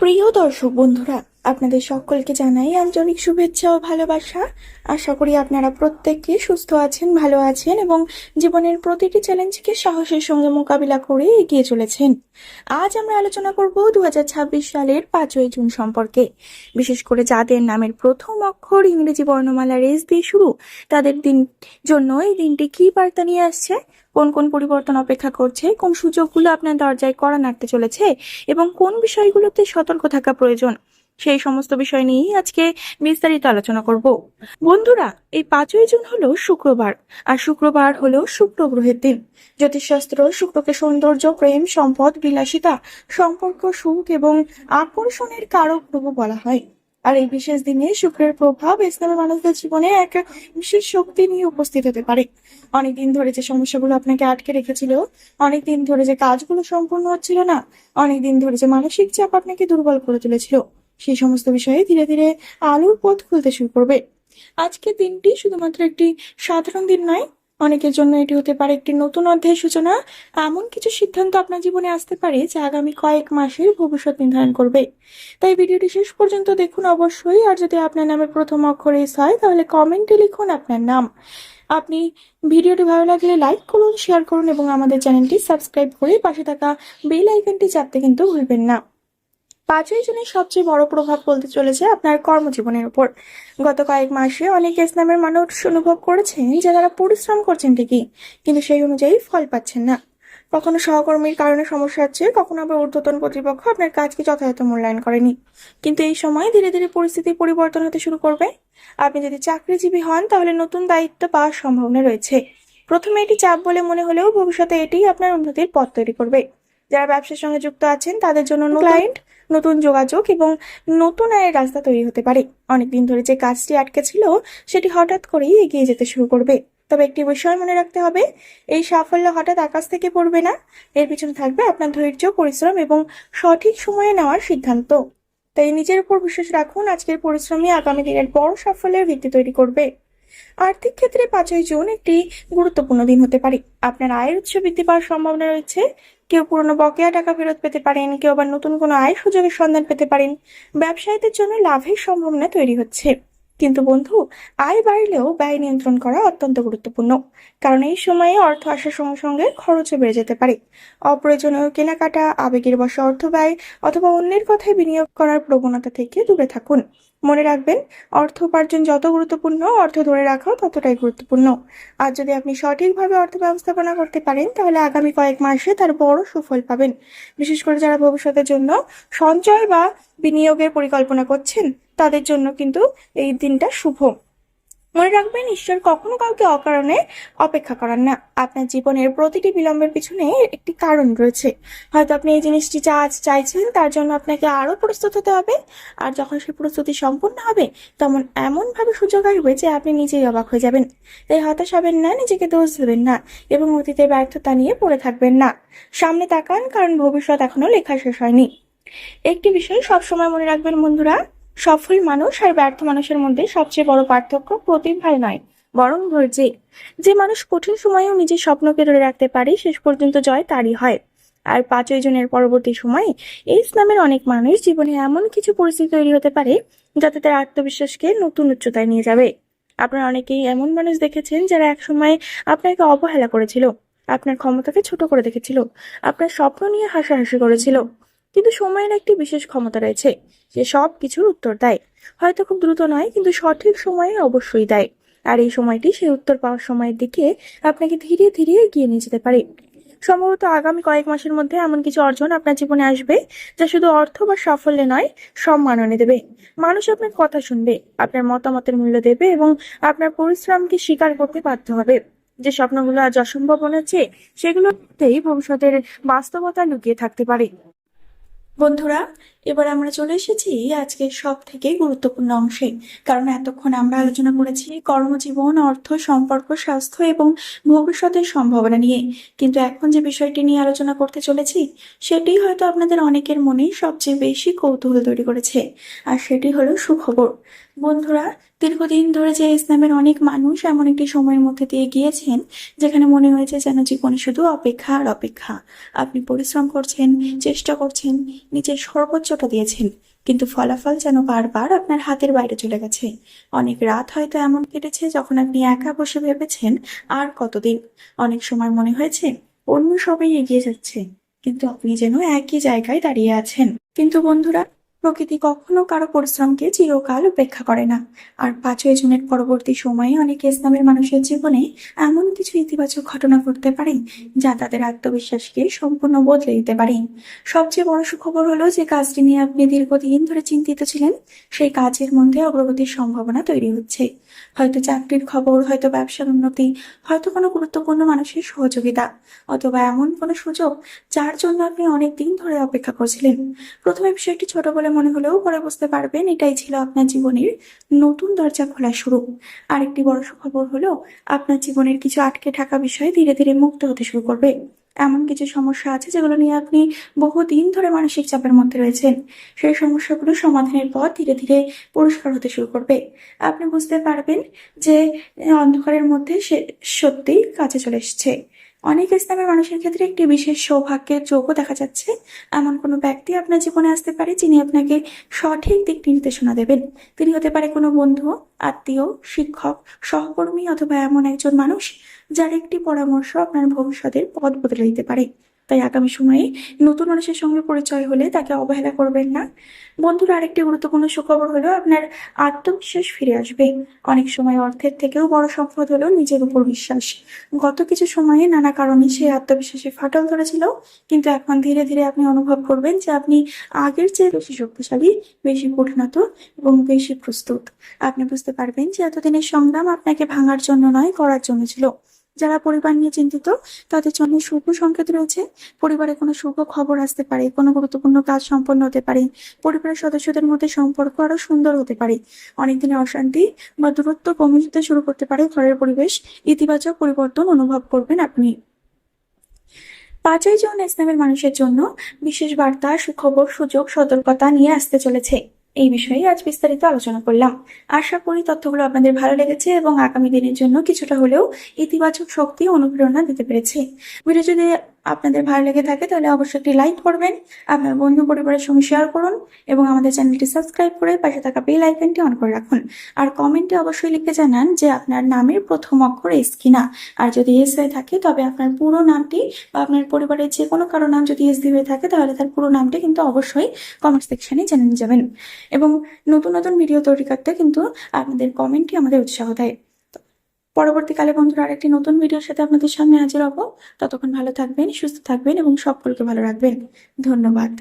প্রিয় দর্শক বন্ধুরা, আপনাদের সকলকে জানাই আন্তরিক শুভেচ্ছা ও ভালোবাসা। আশা করি আপনারা প্রত্যেকে সুস্থ আছেন, ভালো আছেন এবং জীবনের প্রতিটি চ্যালেঞ্জকে সাহসের সঙ্গে মোকাবিলা করে এগিয়ে চলেছেন। আজ আমরা আলোচনা করব 2026 সালের 5ই জুন সম্পর্কে। বিশেষ করে যাদের নামের প্রথম অক্ষর ইংরেজি বর্ণমালার এস দিয়ে শুরু, তাদের জন্য এই দিনটি কি বার্তা নিয়ে আসছে, কোন কোন পরিবর্তন অপেক্ষা করছে, কোন সুযোগগুলো আপনার দরজায় কড়া নাড়তে চলেছে এবং কোন বিষয়গুলোতে সতর্ক থাকা প্রয়োজন, সেই সমস্ত বিষয় নিয়েই আজকে বিস্তারিত আলোচনা করব। বন্ধুরা, এই 5ই জুন হলো শুক্রবার, আর শুক্রবার হলো শুক্র গ্রহের দিন। জ্যোতিষশাস্ত্র শুক্রকে সৌন্দর্য, প্রেম, সম্পদ, বিলাসিতা, সম্পর্ক, সুখ এবং আকর্ষণের কারক গ্রহ বলা হয়। আর এই বিশেষ দিনে শুক্রের প্রভাব ইসলামের মানুষদের জীবনে এক বিশেষ শক্তি নিয়ে উপস্থিত হতে পারে। অনেকদিন ধরে যে সমস্যাগুলো আপনাকে আটকে রেখেছিল, অনেকদিন ধরে যে কাজগুলো সম্পূর্ণ হচ্ছিল না, অনেকদিন ধরে যে মানসিক চাপ আপনাকে দুর্বল করে তুলেছিল, সেই সমস্ত বিষয়ে ধীরে ধীরে আলোর পথ খুলতে শুরু করবে। আজকের দিনটি শুধুমাত্র একটি সাধারণ দিন নয়, অনেকের জন্য এটি হতে পারে একটি নতুন অধ্যায়ের সূচনা। এমন কিছু সিদ্ধান্ত আপনার জীবনে আসতে পারে যা আগামী কয়েক মাসের ভবিষ্যৎ নির্ধারণ করবে। তাই ভিডিওটি শেষ পর্যন্ত দেখুন অবশ্যই। আর যদি আপনার নামের প্রথম অক্ষর এস হয়, তাহলে কমেন্টে লিখুন আপনার নাম। আপনি ভিডিওটি ভালো লাগলে লাইক করুন, শেয়ার করুন এবং আমাদের চ্যানেলটি সাবস্ক্রাইব করে পাশে থাকা বেল আইকনটি চাপতে কিন্তু ভুলবেন না। 5ই জুনের সবচেয়ে বড় প্রভাব বলতে চলেছে আপনার কর্মজীবনের উপর। গত কয়েক মাসে অনেক ইসলামের মানুষ অনুভব করেছেন যে তারা পরিশ্রম করছেন ঠিকই, কিন্তু সেই অনুযায়ী ফল পাচ্ছেন না। কখনো সহকর্মীর কারণে সমস্যা হচ্ছে, কখনো আবার ঊর্ধ্বতন কর্তৃপক্ষ আপনার কাজকে যথাযথ মূল্যায়ন করেনি। কিন্তু এই সময় ধীরে ধীরে পরিস্থিতি পরিবর্তন হতে শুরু করবে। আপনি যদি চাকরিজীবী হন, তাহলে নতুন দায়িত্ব পাওয়ার সম্ভাবনা রয়েছে। প্রথমে এটি চাপ বলে মনে হলেও ভবিষ্যতে এটি আপনার উন্নতির পথ তৈরি করবে। যারা ব্যবসার সঙ্গে যুক্ত আছেন, তাদের জন্য ক্লায়েন্ট, নতুন যোগাযোগ এবং নতুন আয়ের রাস্তা তৈরি হতে পারে। অনেকদিন ধরে যে কাজটি আটকে ছিল, সেটি হঠাৎ করেই এগিয়ে যেতে শুরু করবে। তবে একটি বিষয় মনে রাখতে হবে, এই সাফল্য হঠাৎ আকাশ থেকে পড়বে না। এর পিছনে থাকবে আপনার ধৈর্য, পরিশ্রম এবং সঠিক সময়ে নেওয়ার সিদ্ধান্ত। তাই নিজের উপর বিশ্বাস রাখুন, আজকের পরিশ্রমই আগামী দিনের বড় সাফল্যের ভিত্তি তৈরি করবে। আর্থিক ক্ষেত্রে 5ই জুন একটি গুরুত্বপূর্ণ দিন হতে পারে। আপনার আয়ের উৎস বৃদ্ধি পাওয়ার সম্ভাবনা রয়েছে। কেউ পুরনো বকেয়া টাকা ফেরত পেতে পারেন, কেউ আবার নতুন কোনো আয় সুযোগের সন্ধান পেতে পারেন। ব্যবসায়ীদের জন্য লাভের সম্ভাবনা তৈরি হচ্ছে। কিন্তু বন্ধু, আয় বাড়লেও ব্যয় নিয়ন্ত্রণ করা অত্যন্ত গুরুত্বপূর্ণ, কারণ এই সময়ে অর্থ আসার সঙ্গে সঙ্গে খরচও বেড়ে যেতে পারে। অপ্রয়োজনীয় কেনাকাটা, আবেগের বশে অর্থ ব্যয় অথবা অন্যের কথায় বিনিয়োগ করার প্রবণতা থেকে দূরে থাকুন। মনে রাখবেন, অর্থ উপার্জন যত গুরুত্বপূর্ণ, অর্থ ধরে রাখাও ততটাই গুরুত্বপূর্ণ। আর যদি আপনি সঠিকভাবে অর্থ ব্যবস্থাপনা করতে পারেন, তাহলে আগামী কয়েক মাসে তার বড় সুফল পাবেন। বিশেষ করে যারা ভবিষ্যতের জন্য সঞ্চয় বা বিনিয়োগের পরিকল্পনা করছেন, তাদের জন্য কিন্তু এই দিনটা শুভ। মনে রাখবেন, ঈশ্বর কখনো কাউকে অকারণে অপেক্ষা করান না। আপনার জীবনের প্রতিটি বিলম্বের পিছনে একটি কারণ রয়েছে। হয়তো আপনি এই জিনিসটি যা আজ চাইছেন, তার জন্য আপনাকে আরো প্রস্তুত হতে হবে। আর যখন সেই প্রস্তুতি সম্পূর্ণ হবে, তখন এমন ভাবে সুযোগ আসবে যে আপনি নিজেই অবাক হয়ে যাবেন। তাই হতাশ হবেন না, নিজেকে দোষ দেবেন না এবং অতীতের ব্যর্থতা নিয়ে পড়ে থাকবেন না। সামনে তাকান, কারণ ভবিষ্যৎ এখনো লেখা শেষ হয়নি। একটি বিষয় সবসময় মনে রাখবেন বন্ধুরা, সফল মানুষ আর ব্যর্থ মানুষের মধ্যে সবচেয়ে বড় পার্থক্য প্রতিভায় নয়, বরং ধৈর্যে। যে মানুষ কঠিন সময়েও নিজের স্বপ্নকে ধরে রাখতে পারে, শেষ পর্যন্ত জয় তারই হয়। আর 5ই জুনের পরবর্তী সময়ে এই ইসলামের অনেক মানুষ জীবনে এমন কিছু পরিস্থিতি তৈরি হতে পারে যাতে তার আত্মবিশ্বাসকে নতুন উচ্চতায় নিয়ে যাবে। আপনারা অনেকেই এমন মানুষ দেখেছেন যারা একসময় আপনাকে অবহেলা করেছিল, আপনার ক্ষমতাকে ছোট করে দেখেছিল, আপনার স্বপ্ন নিয়ে হাসাহাসি করেছিল। কিন্তু সময়ের একটি বিশেষ ক্ষমতা রয়েছে, সে সব কিছুর উত্তর দেয়। হয়তো খুব দ্রুত নয়, কিন্তু সঠিক সময়ে অবশ্যই দেয়। আর এই সময়টি সেই উত্তর পাওয়ার সময়ের দিকে আপনাকে ধীরে ধীরে এগিয়ে নিয়ে যেতে পারে। সম্ভবত আগামী কয়েক মাসের মধ্যে এমন কিছু অর্জন আপনার জীবনে আসবে যা শুধু অর্থ বা সাফল্যে নয়, সম্মান এনে দেবে। মানুষ আপনার কথা শুনবে, আপনার মতামতের মূল্য দেবে এবং আপনার পরিশ্রমকে স্বীকার করতে বাধ্য হবে। যে স্বপ্নগুলো আজ অসম্ভব মনে হচ্ছে, সেগুলোতেই ভবিষ্যতের বাস্তবতা লুকিয়ে থাকতে পারে। বন্ধুরা, এবার আমরা চলে এসেছি আজকের সব থেকে গুরুত্বপূর্ণ অংশে। কারণ এতক্ষণ আমরা আলোচনা করেছি কর্মজীবন, অর্থ, সম্পর্ক, স্বাস্থ্য এবং ভবিষ্যতের সম্ভাবনা নিয়ে। কিন্তু এখন যে বিষয়টি নিয়ে আলোচনা করতে চলেছি, সেটি হয়তো আপনাদের অনেকের মনেই সবচেয়ে বেশি কৌতূহল তৈরি করেছে। আর সেটি হলো সুখবর। বন্ধুরা, দীর্ঘদিন ধরে যে ইসলামের অনেক মানুষ এমন একটি সময়ের মধ্যে দিয়ে গিয়েছেন, যেখানে মনে হয়েছে যেন জীবনে শুধু অপেক্ষা আর অপেক্ষা। আপনি পরিশ্রম করছেন, চেষ্টা করছেন, নিজের সর্বোচ্চ চেষ্টাটা দিয়েছেন, কিন্তু ফলাফল যেন বারবার আপনার হাতের বাইরে চলে গেছে। অনেক রাত হয়তো এমন কেটেছে যখন আপনি একা বসে ভেবেছেন আর কতদিন। অনেক সময় মনে হয়েছে অন্য সবাই এগিয়ে যাচ্ছে, কিন্তু আপনি যেন একই জায়গায় দাঁড়িয়ে আছেন। কিন্তু বন্ধুরা, প্রকৃতি কখনো কারো পরিশ্রমকে চিরকাল উপেক্ষা করে না। আর 5ই জুনের পরবর্তী সময়ে অনেক ইসলামের মানুষের জীবনে এমন কিছু ইতিবাচক ঘটনা ঘটতে পারে যা তাদের আত্মবিশ্বাসকে সম্পূর্ণ বদলে দিতে পারে। সবচেয়ে বড় সুখবর হলো যে কাজটি নিয়ে আপনি দীর্ঘদিন ধরে চিন্তিত ছিলেন, সেই কাজের মধ্যে অগ্রগতির সম্ভাবনা তৈরি হচ্ছে। হয়তো চাকরির খবর, হয়তো ব্যবসার উন্নতি, হয়তো কোনো গুরুত্বপূর্ণ মানুষের সহযোগিতা, অথবা এমন কোনো সুযোগ যার জন্য আপনি অনেক দিন ধরে অপেক্ষা করছিলেন। প্রথমে বিষয়টি ছোট বলে মনে হলেও পরে বুঝতে পারবেন এটাই ছিল আপনার জীবনের নতুন দরজা খোলা শুরু। আরেকটি বড় সুখবর হলো আপনার জীবনের কিছু আটকে থাকা বিষয় ধীরে ধীরে মুক্ত হতে শুরু করবে। এমন কিছু সমস্যা আছে যেগুলো নিয়ে আপনি বহুদিন ধরে মানসিক চাপের মধ্যে রয়েছেন। সেই সমস্যাগুলো সমাধানের পর ধীরে ধীরে পরিষ্কার হতে শুরু করবে। আপনি বুঝতে পারবেন যে অন্ধকারের মধ্যে সে সত্যিই কাছে চলে এসেছে। অনেক ইসলামের মানুষের ক্ষেত্রে একটি বিশেষ সৌভাগ্যের যোগও দেখা যাচ্ছে। এমন কোনো ব্যক্তি আপনার জীবনে আসতে পারে যিনি আপনাকে সঠিক দিক নির্দেশনা দেবেন। তিনি হতে পারে কোনো বন্ধু, আত্মীয়, শিক্ষক, সহকর্মী, অথবা এমন একজন মানুষ যার একটি পরামর্শ আপনার ভবিষ্যতের পথ বদলে দিতে পারে। তাই আগামী সময়ে নতুন মানুষের সঙ্গে পরিচয় হলে তাকে অবহেলা করবেন না। বন্ধুরা, আরেকটি গুরুত্বপূর্ণ সুখবর হলো আপনার আত্মবিশ্বাস ফিরে আসবে। অনেক সময় অর্থের থেকেও বড় সম্পদ হলো নিজের উপর বিশ্বাস। গত কিছু সময়ে নানা কারণে সেই আত্মবিশ্বাসে ফাটল ধরেছিল, কিন্তু এখন ধীরে ধীরে আপনি অনুভব করবেন যে আপনি আগের চেয়ে বেশি শক্তিশালী, বেশি পরিণত এবং বেশি প্রস্তুত। আপনি বুঝতে পারবেন যে এতদিনের সংগ্রাম আপনাকে ভাঙার জন্য নয়, করার জন্য ছিল। যারা পরিবার নিয়ে চিন্তিত তাদের জন্য শুভ সংকেত রয়েছে। পরিবারে কোনো শুভ খবর আসতে পারে, কোনো গুরুত্বপূর্ণ কাজ সম্পন্ন হতে পারে, পরিবারের সদস্যদের মধ্যে সম্পর্ক আরো সুন্দর হতে পারে, অনেকদিনের অশান্তি বা দূরত্ব কমে যেতে শুরু করতে পারে। ঘরের পরিবেশ ইতিবাচক পরিবর্তন অনুভব করবেন আপনি। 5ই জুন ইসলামের মানুষের জন্য বিশেষ বার্তা, সুখবর, সুযোগ, সতর্কতা নিয়ে আসতে চলেছে। এই বিষয়ে আজ বিস্তারিত আলোচনা করলাম। আশা করি তথ্যগুলো আপনাদের ভালো লেগেছে এবং আগামী দিনের জন্য কিছুটা হলেও ইতিবাচক শক্তি অনুপ্রেরণা দিতে পেরেছে। ভিডিও যদি আপনাদের ভালো লেগে থাকে তাহলে অবশ্যই একটি লাইক করবেন, আপনার বন্ধু পরিবারের সঙ্গে শেয়ার করুন এবং আমাদের চ্যানেলটি সাবস্ক্রাইব করে পাশে থাকা বেল আইকনটি অন করে রাখুন। আর কমেন্টে অবশ্যই লিখে জানান যে আপনার নামের প্রথম অক্ষর এস কিনা। আর যদি এস হয়ে থাকে তবে আপনার পুরো নামটি, বা আপনার পরিবারের যে কোনো কারো নাম যদি এস দিয়ে হয়ে থাকে তাহলে তার পুরো নামটি কিন্তু অবশ্যই কমেন্ট সেকশনে জেনে যাবেন। এবং নতুন নতুন ভিডিও তৈরি করতে কিন্তু আপনাদের কমেন্টই আমাদের উৎসাহ দেয়। পরবর্তীকালে বন্ধুরা আরেকটি নতুন ভিডিওর সাথে আপনাদের সামনে হাজির হব। ততক্ষণ ভালো থাকবেন, সুস্থ থাকবেন এবং সকলকে ভালো রাখবেন। ধন্যবাদ।